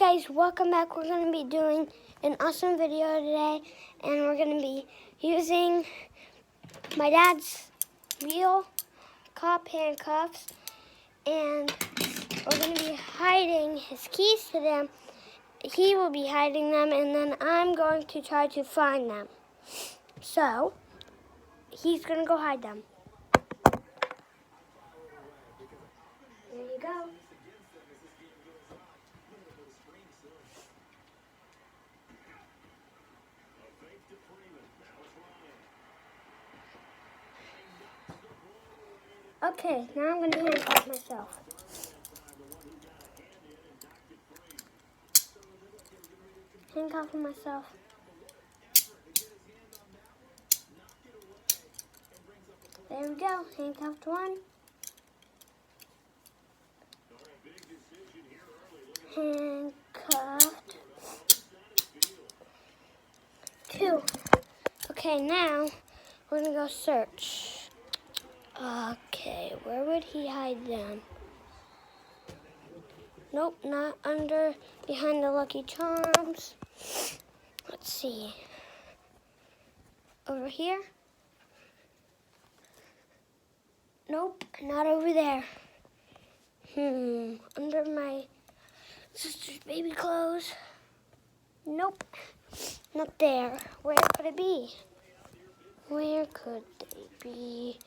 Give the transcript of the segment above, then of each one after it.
guys, welcome back. We're going to be doing an awesome video today, and we're going to be using my dad's real cop handcuffs, and we're going to be hiding his keys to them. He will be hiding them, and then I'm going to try to find them. So, he's going to go hide them. There you go. Okay, now I'm going to handcuff myself. Handcuffing myself. There we go, handcuffed one. Handcuffed two. Okay, now we're going to go search. Okay, where would he hide them? Nope, not under, behind the Lucky Charms. Let's see. Over here? Nope, not over there. Under my sister's baby clothes? Nope, not there. Where could it be? Where could they be?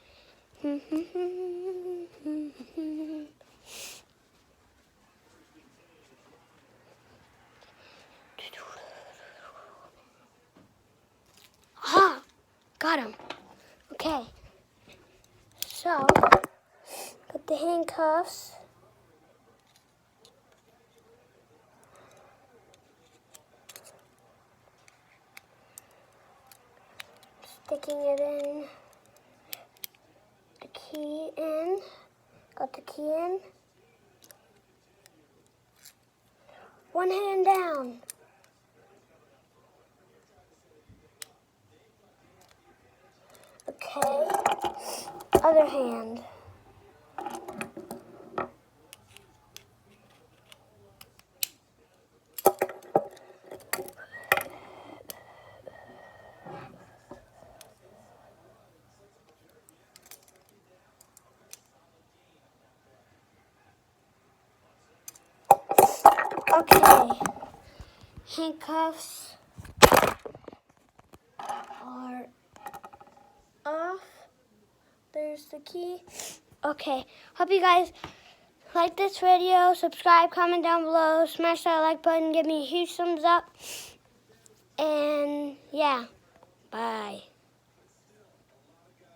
Ah, got him. Okay. So, put the handcuffs. Sticking it in. The key in. Got the key in. One hand down. Okay. Other hand. Okay, handcuffs are off. There's the key. Okay, hope you guys like this video. Subscribe, comment down below, smash that like button, give me a huge thumbs up. And yeah, bye.